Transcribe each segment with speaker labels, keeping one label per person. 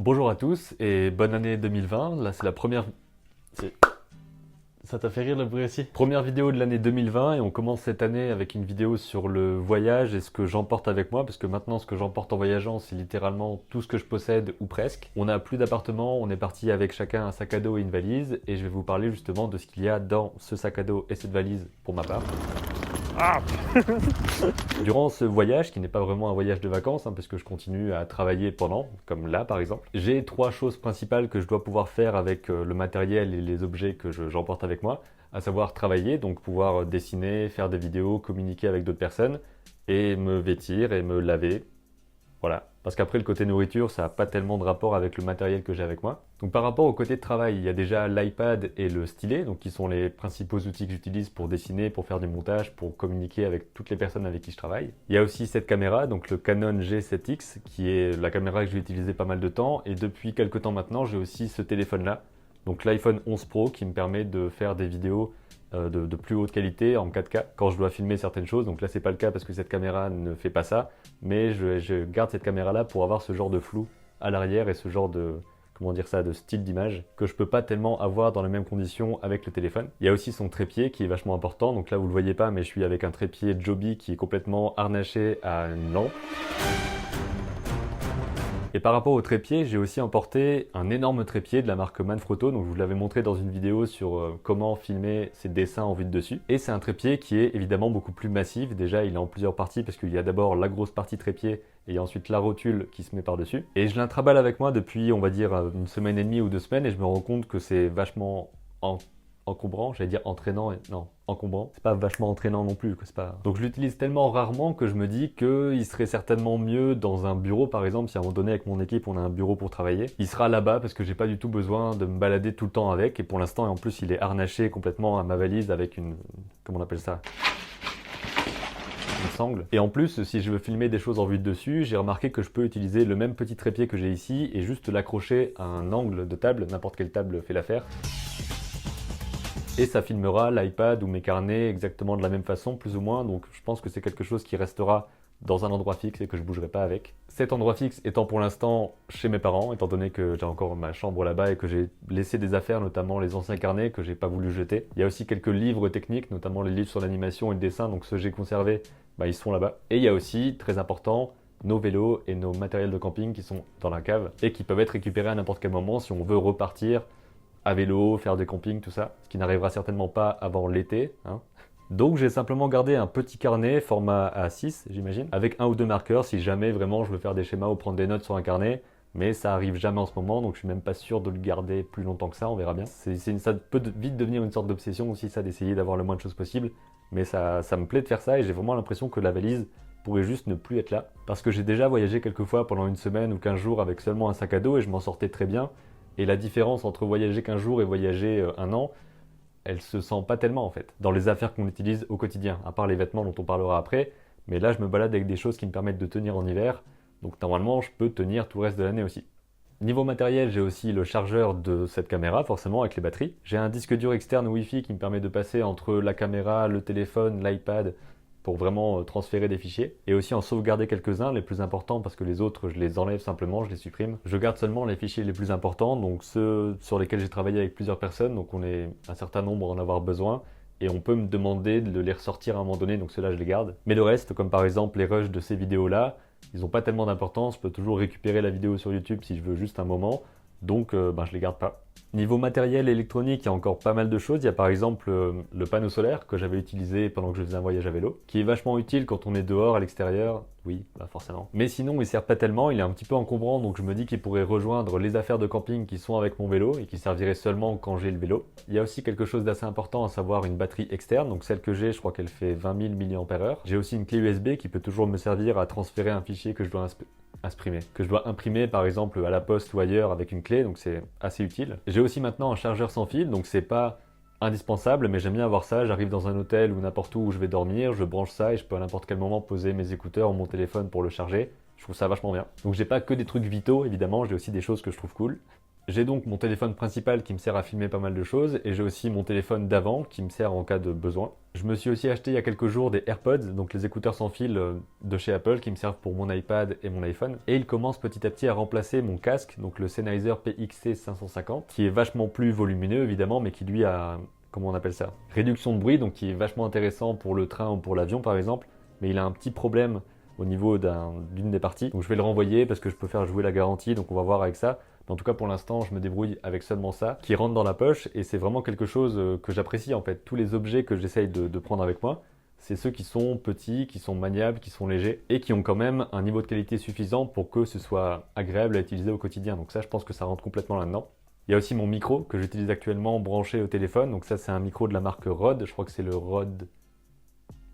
Speaker 1: Bonjour à tous et bonne année 2020. Là, c'est la première... Ça t'a fait rire le bruit aussi? Première vidéo de l'année 2020 et on commence cette année avec une vidéo sur le voyage et ce que j'emporte avec moi parce que maintenant ce que j'emporte en voyageant c'est littéralement tout ce que je possède ou presque. On n'a plus d'appartement, on est parti avec chacun un sac à dos et une valise et je vais vous parler justement de ce qu'il y a dans ce sac à dos et cette valise pour ma part. Ah Durant ce voyage, qui n'est pas vraiment un voyage de vacances, parce que je continue à travailler pendant, comme là par exemple, j'ai trois choses principales que je dois pouvoir faire avec le matériel et les objets que j'emporte avec moi, à savoir travailler, donc pouvoir dessiner, faire des vidéos, communiquer avec d'autres personnes, et me vêtir et me laver. Voilà. Parce qu'après, le côté nourriture, ça n'a pas tellement de rapport avec le matériel que j'ai avec moi. Donc par rapport au côté de travail, il y a déjà l'iPad et le stylet, donc qui sont les principaux outils que j'utilise pour dessiner, pour faire du montage, pour communiquer avec toutes les personnes avec qui je travaille. Il y a aussi cette caméra, donc le Canon G7X, qui est la caméra que j'ai utilisée pas mal de temps. Et depuis quelques temps maintenant, j'ai aussi ce téléphone-là, donc l'iPhone 11 Pro, qui me permet de faire des vidéos de plus haute qualité en 4K quand je dois filmer certaines choses. Donc là c'est pas le cas parce que cette caméra ne fait pas ça, mais je garde cette caméra là pour avoir ce genre de flou à l'arrière et ce genre de, comment dire ça, de style d'image que je peux pas tellement avoir dans les mêmes conditions avec le téléphone. Il y a aussi son trépied qui est vachement important, donc là vous le voyez pas mais je suis avec un trépied Joby qui est complètement harnaché à une lampe. Et par rapport au trépied, j'ai aussi emporté un énorme trépied de la marque Manfrotto, donc je vous l'avais montré dans une vidéo sur comment filmer ses dessins en vue de dessus. Et c'est un trépied qui est évidemment beaucoup plus massif, déjà il est en plusieurs parties parce qu'il y a d'abord la grosse partie trépied et il y a ensuite la rotule qui se met par-dessus. Et je l'intraballe avec moi depuis on va dire une semaine et demie ou 2 semaines et je me rends compte que c'est vachement encombrant, j'allais dire entraînant, non, encombrant. C'est pas vachement entraînant non plus, c'est pas... Donc je l'utilise tellement rarement que je me dis qu'il serait certainement mieux dans un bureau par exemple, si à un moment donné avec mon équipe on a un bureau pour travailler. Il sera là-bas parce que j'ai pas du tout besoin de me balader tout le temps avec et pour l'instant et en plus il est harnaché complètement à ma valise avec une... comment on appelle ça ? Une sangle. Et en plus, si je veux filmer des choses en vue de dessus, j'ai remarqué que je peux utiliser le même petit trépied que j'ai ici et juste l'accrocher à un angle de table, n'importe quelle table fait l'affaire. Et ça filmera l'iPad ou mes carnets exactement de la même façon, plus ou moins. Donc je pense que c'est quelque chose qui restera dans un endroit fixe et que je ne bougerai pas avec. Cet endroit fixe étant pour l'instant chez mes parents, étant donné que j'ai encore ma chambre là-bas et que j'ai laissé des affaires, notamment les anciens carnets que j'ai pas voulu jeter. Il y a aussi quelques livres techniques, notamment les livres sur l'animation et le dessin, donc ceux que j'ai conservés, ils sont là-bas. Et il y a aussi, très important, nos vélos et nos matériels de camping qui sont dans la cave et qui peuvent être récupérés à n'importe quel moment si on veut repartir à vélo, faire des campings, tout ça, ce qui n'arrivera certainement pas avant l'été. Donc j'ai simplement gardé un petit carnet format A6, j'imagine, avec un ou deux marqueurs si jamais vraiment je veux faire des schémas ou prendre des notes sur un carnet, mais ça arrive jamais en ce moment, donc je suis même pas sûr de le garder plus longtemps que ça, on verra bien. Ça peut vite devenir une sorte d'obsession aussi, ça, d'essayer d'avoir le moins de choses possible, mais ça me plaît de faire ça et j'ai vraiment l'impression que la valise pourrait juste ne plus être là, parce que j'ai déjà voyagé quelques fois pendant une semaine ou 15 jours avec seulement un sac à dos et je m'en sortais très bien. Et la différence entre voyager 15 jours et voyager un an, elle se sent pas tellement en fait, dans les affaires qu'on utilise au quotidien, à part les vêtements dont on parlera après. Mais là, je me balade avec des choses qui me permettent de tenir en hiver, donc normalement, je peux tenir tout le reste de l'année aussi. Niveau matériel, j'ai aussi le chargeur de cette caméra, forcément, avec les batteries. J'ai un disque dur externe Wi-Fi qui me permet de passer entre la caméra, le téléphone, l'iPad, pour vraiment transférer des fichiers et aussi en sauvegarder quelques-uns, les plus importants parce que les autres je les enlève simplement, je les supprime. Je garde seulement les fichiers les plus importants, donc ceux sur lesquels j'ai travaillé avec plusieurs personnes, donc on est un certain nombre à en avoir besoin et on peut me demander de les ressortir à un moment donné, donc ceux-là je les garde. Mais le reste, comme par exemple les rushs de ces vidéos-là, ils n'ont pas tellement d'importance, je peux toujours récupérer la vidéo sur YouTube si je veux juste un moment, donc je les garde pas. Niveau matériel électronique, il y a encore pas mal de choses. Il y a par exemple le panneau solaire que j'avais utilisé pendant que je faisais un voyage à vélo, qui est vachement utile quand on est dehors à l'extérieur. Oui, forcément. Mais sinon, il sert pas tellement, il est un petit peu encombrant, donc je me dis qu'il pourrait rejoindre les affaires de camping qui sont avec mon vélo et qui serviraient seulement quand j'ai le vélo. Il y a aussi quelque chose d'assez important, à savoir une batterie externe, donc celle que j'ai, je crois qu'elle fait 20 000 mAh. J'ai aussi une clé USB qui peut toujours me servir à transférer un fichier que je dois imprimer par exemple à la poste ou ailleurs avec une clé, donc c'est assez utile. J'ai aussi maintenant un chargeur sans fil, donc c'est pas indispensable, mais j'aime bien avoir ça. J'arrive dans un hôtel ou n'importe où je vais dormir, je branche ça et je peux à n'importe quel moment poser mes écouteurs ou mon téléphone pour le charger. Je trouve ça vachement bien. Donc j'ai pas que des trucs vitaux, évidemment, j'ai aussi des choses que je trouve cool. J'ai donc mon téléphone principal qui me sert à filmer pas mal de choses et j'ai aussi mon téléphone d'avant qui me sert en cas de besoin. Je me suis aussi acheté il y a quelques jours des AirPods, donc les écouteurs sans fil de chez Apple qui me servent pour mon iPad et mon iPhone. Et ils commencent petit à petit à remplacer mon casque, donc le Sennheiser PXC550, qui est vachement plus volumineux évidemment, mais qui lui a, comment on appelle ça, réduction de bruit, donc qui est vachement intéressant pour le train ou pour l'avion par exemple, mais il a un petit problème au niveau d'une des parties. Donc je vais le renvoyer parce que je peux faire jouer la garantie, donc on va voir avec ça. Mais en tout cas pour l'instant je me débrouille avec seulement ça, qui rentre dans la poche et c'est vraiment quelque chose que j'apprécie en fait. Tous les objets que j'essaye de prendre avec moi, c'est ceux qui sont petits, qui sont maniables, qui sont légers et qui ont quand même un niveau de qualité suffisant pour que ce soit agréable à utiliser au quotidien. Donc ça je pense que ça rentre complètement là-dedans. Il y a aussi mon micro que j'utilise actuellement branché au téléphone. Donc ça c'est un micro de la marque Rode, je crois que c'est le Rode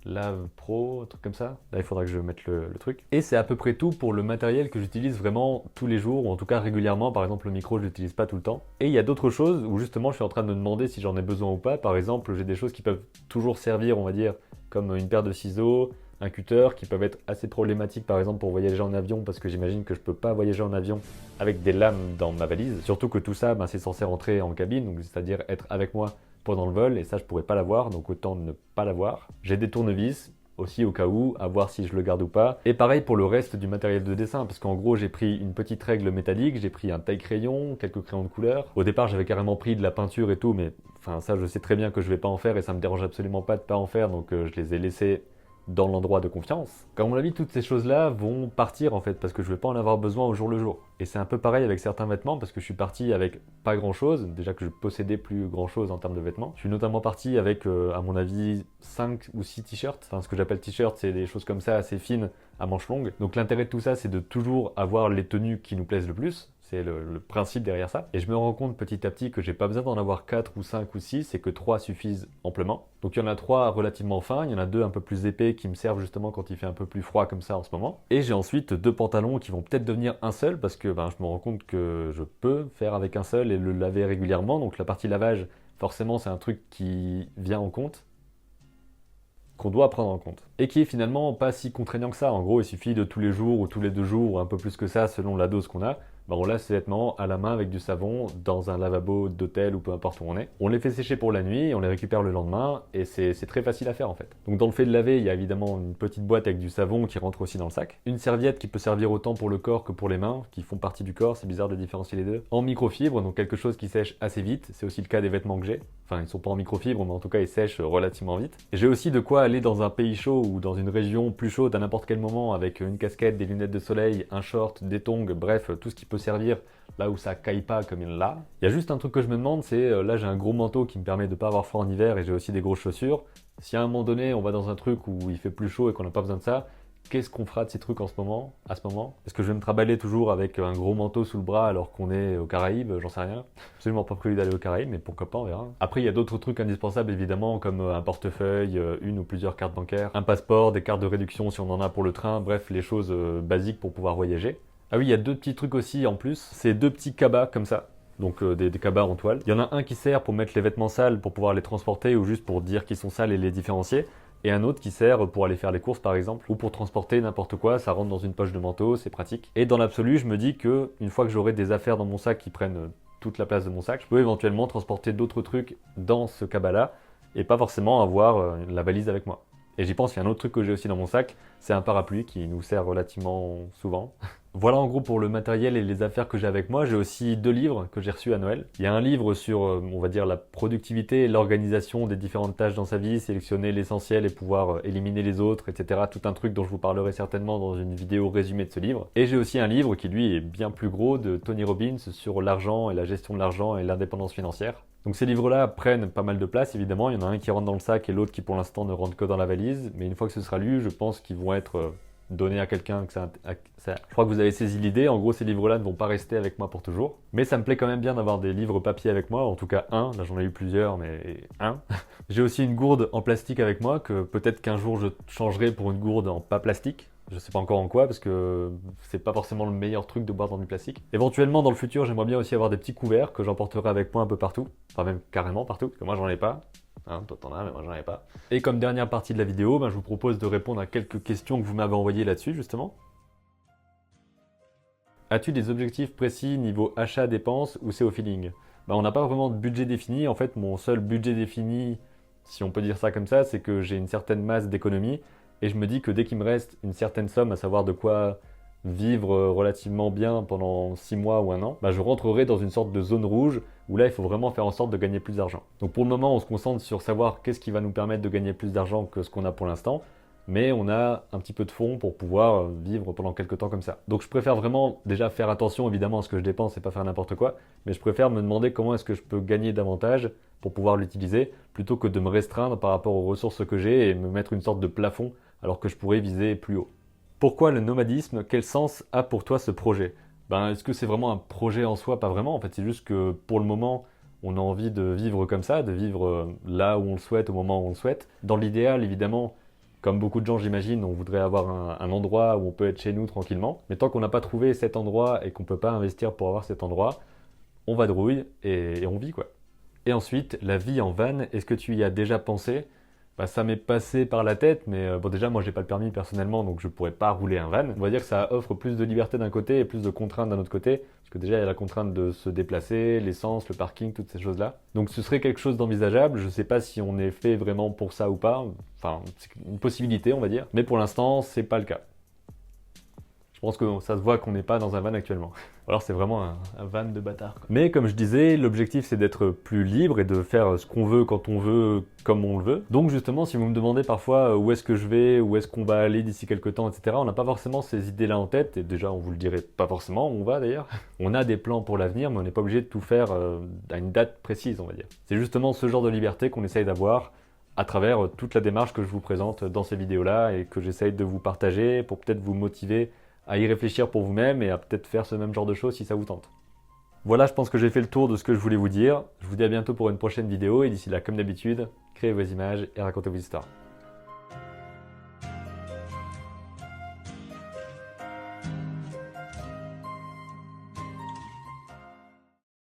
Speaker 1: Lave Pro, un truc comme ça. Là, il faudra que je mette le truc. Et c'est à peu près tout pour le matériel que j'utilise vraiment tous les jours, ou en tout cas régulièrement. Par exemple, le micro, je l'utilise pas tout le temps. Et il y a d'autres choses où justement, je suis en train de me demander si j'en ai besoin ou pas. Par exemple, j'ai des choses qui peuvent toujours servir, on va dire, comme une paire de ciseaux, un cutter, qui peuvent être assez problématiques, par exemple, pour voyager en avion, parce que j'imagine que je peux pas voyager en avion avec des lames dans ma valise. Surtout que tout ça, c'est censé rentrer en cabine, donc c'est-à-dire être avec moi pendant le vol, et ça je pourrais pas l'avoir, donc autant ne pas l'avoir. J'ai des tournevis aussi au cas où, à voir si je le garde ou pas. Et pareil pour le reste du matériel de dessin, parce qu'en gros j'ai pris une petite règle métallique, j'ai pris un taille-crayon, quelques crayons de couleur. Au départ j'avais carrément pris de la peinture et tout, mais enfin ça je sais très bien que je vais pas en faire et ça me dérange absolument pas de pas en faire, donc je les ai laissés dans l'endroit de confiance. À mon avis, toutes ces choses-là vont partir en fait, parce que je vais pas en avoir besoin au jour le jour. Et c'est un peu pareil avec certains vêtements, parce que je suis parti avec pas grand-chose, déjà que je possédais plus grand-chose en termes de vêtements. Je suis notamment parti avec, à mon avis, 5 ou 6 t-shirts. Enfin, ce que j'appelle t-shirts, c'est des choses comme ça, assez fines, à manches longues. Donc l'intérêt de tout ça, c'est de toujours avoir les tenues qui nous plaisent le plus. C'est le principe derrière ça. Et je me rends compte petit à petit que j'ai pas besoin d'en avoir 4 ou 5 ou 6 et que 3 suffisent amplement. Donc il y en a 3 relativement fins, il y en a 2 un peu plus épais qui me servent justement quand il fait un peu plus froid comme ça en ce moment. Et j'ai ensuite 2 pantalons qui vont peut-être devenir un seul parce que je me rends compte que je peux faire avec un seul et le laver régulièrement. Donc la partie lavage, forcément c'est un truc qui vient en compte, qu'on doit prendre en compte. Et qui est finalement pas si contraignant que ça. En gros, il suffit de tous les jours ou tous les 2 jours ou un peu plus que ça selon la dose qu'on a. On lave ses vêtements à la main avec du savon dans un lavabo d'hôtel ou peu importe où on est. On les fait sécher pour la nuit, on les récupère le lendemain et c'est très facile à faire en fait. Donc dans le fait de laver, il y a évidemment une petite boîte avec du savon qui rentre aussi dans le sac. Une serviette qui peut servir autant pour le corps que pour les mains, qui font partie du corps, c'est bizarre de différencier les deux. En microfibre, donc quelque chose qui sèche assez vite, c'est aussi le cas des vêtements que j'ai. Enfin, ils sont pas en microfibre, mais en tout cas ils sèchent relativement vite. J'ai aussi de quoi aller dans un pays chaud ou dans une région plus chaude à n'importe quel moment avec une casquette, des lunettes de soleil, un short, des tongs, bref, tout ce qui peut servir là où ça caille pas comme il l'a. Il y a juste un truc que je me demande, c'est là j'ai un gros manteau qui me permet de pas avoir froid en hiver et j'ai aussi des grosses chaussures. Si à un moment donné on va dans un truc où il fait plus chaud et qu'on n'a pas besoin de ça, qu'est-ce qu'on fera de ces trucs à ce moment? Est-ce que je vais me trimballer toujours avec un gros manteau sous le bras alors qu'on est aux Caraïbes? J'en sais rien. Absolument pas prévu d'aller aux Caraïbes, mais pourquoi pas, on verra. Après, il y a d'autres trucs indispensables évidemment, comme un portefeuille, une ou plusieurs cartes bancaires, un passeport, des cartes de réduction si on en a pour le train, bref, les choses basiques pour pouvoir voyager. Ah oui, il y a 2 petits trucs aussi en plus, c'est 2 petits cabas comme ça. Donc des cabas en toile. Il y en a un qui sert pour mettre les vêtements sales, pour pouvoir les transporter ou juste pour dire qu'ils sont sales et les différencier. Et un autre qui sert pour aller faire les courses par exemple, ou pour transporter n'importe quoi, ça rentre dans une poche de manteau, c'est pratique. Et dans l'absolu, je me dis que une fois que j'aurai des affaires dans mon sac qui prennent toute la place de mon sac, je peux éventuellement transporter d'autres trucs dans ce cabas-là, et pas forcément avoir la valise avec moi. Et j'y pense, il y a un autre truc que j'ai aussi dans mon sac, c'est un parapluie qui nous sert relativement souvent. Voilà en gros pour le matériel et les affaires que j'ai avec moi. J'ai aussi 2 livres que j'ai reçus à Noël. Il y a un livre sur, on va dire, la productivité et l'organisation des différentes tâches dans sa vie, sélectionner l'essentiel et pouvoir éliminer les autres, etc. Tout un truc dont je vous parlerai certainement dans une vidéo résumée de ce livre. Et j'ai aussi un livre qui lui est bien plus gros de Tony Robbins sur l'argent et la gestion de l'argent et l'indépendance financière. Donc ces livres-là prennent pas mal de place évidemment. Il y en a un qui rentre dans le sac et l'autre qui pour l'instant ne rentre que dans la valise. Mais une fois que ce sera lu, je pense qu'ils vont être donner à quelqu'un que ça... Je crois que vous avez saisi l'idée. En gros, ces livres-là ne vont pas rester avec moi pour toujours. Mais ça me plaît quand même bien d'avoir des livres papier avec moi. En tout cas, un. Là, j'en ai eu plusieurs, mais un. J'ai aussi une gourde en plastique avec moi que peut-être qu'un jour je changerai pour une gourde en pas plastique. Je sais pas encore en quoi parce que c'est pas forcément le meilleur truc de boire dans du plastique. Éventuellement, dans le futur, j'aimerais bien aussi avoir des petits couverts que j'emporterai avec moi un peu partout. Enfin, même carrément partout, parce que moi, j'en ai pas. Hein, toi t'en as, mais moi j'en ai pas. Et comme dernière partie de la vidéo, je vous propose de répondre à quelques questions que vous m'avez envoyées là-dessus justement. As-tu des objectifs précis niveau achat-dépenses ou c'est au feeling? On n'a pas vraiment de budget défini. En fait, mon seul budget défini, si on peut dire ça comme ça, c'est que j'ai une certaine masse d'économie et je me dis que dès qu'il me reste une certaine somme, à savoir de quoi vivre relativement bien pendant 6 mois ou un an, je rentrerai dans une sorte de zone rouge où là, il faut vraiment faire en sorte de gagner plus d'argent. Donc pour le moment, on se concentre sur savoir qu'est-ce qui va nous permettre de gagner plus d'argent que ce qu'on a pour l'instant, mais on a un petit peu de fonds pour pouvoir vivre pendant quelques temps comme ça. Donc je préfère vraiment déjà faire attention évidemment à ce que je dépense et pas faire n'importe quoi, mais je préfère me demander comment est-ce que je peux gagner davantage pour pouvoir l'utiliser, plutôt que de me restreindre par rapport aux ressources que j'ai et me mettre une sorte de plafond alors que je pourrais viser plus haut. Pourquoi le nomadisme? Quel sens a pour toi ce projet? Est-ce que c'est vraiment un projet en soi? Pas vraiment, en fait c'est juste que pour le moment, on a envie de vivre comme ça, de vivre là où on le souhaite, au moment où on le souhaite. Dans l'idéal, évidemment, comme beaucoup de gens j'imagine, on voudrait avoir un endroit où on peut être chez nous tranquillement. Mais tant qu'on n'a pas trouvé cet endroit et qu'on ne peut pas investir pour avoir cet endroit, on vadrouille et on vit quoi. Et ensuite, la vie en van, est-ce que tu y as déjà pensé? Ça m'est passé par la tête, mais bon déjà moi j'ai pas le permis personnellement donc je pourrais pas rouler un van. On va dire que ça offre plus de liberté d'un côté et plus de contraintes d'un autre côté, parce que déjà il y a la contrainte de se déplacer, l'essence, le parking, toutes ces choses-là. Donc ce serait quelque chose d'envisageable, je sais pas si on est fait vraiment pour ça ou pas, enfin c'est une possibilité on va dire, mais pour l'instant c'est pas le cas. Je pense que ça se voit qu'on n'est pas dans un van actuellement. Alors c'est vraiment un van de bâtard, quoi. Mais comme je disais, l'objectif c'est d'être plus libre et de faire ce qu'on veut quand on veut, comme on le veut. Donc justement, si vous me demandez parfois où est-ce que je vais, où est-ce qu'on va aller d'ici quelques temps, etc., on n'a pas forcément ces idées-là en tête. Et déjà, on vous le dirait pas forcément où on va d'ailleurs. On a des plans pour l'avenir, mais on n'est pas obligé de tout faire à une date précise, on va dire. C'est justement ce genre de liberté qu'on essaye d'avoir à travers toute la démarche que je vous présente dans ces vidéos-là et que j'essaye de vous partager pour peut-être vous motiver à y réfléchir pour vous-même et à peut-être faire ce même genre de choses si ça vous tente. Voilà, je pense que j'ai fait le tour de ce que je voulais vous dire. Je vous dis à bientôt pour une prochaine vidéo et d'ici là, comme d'habitude, créez vos images et racontez vos histoires.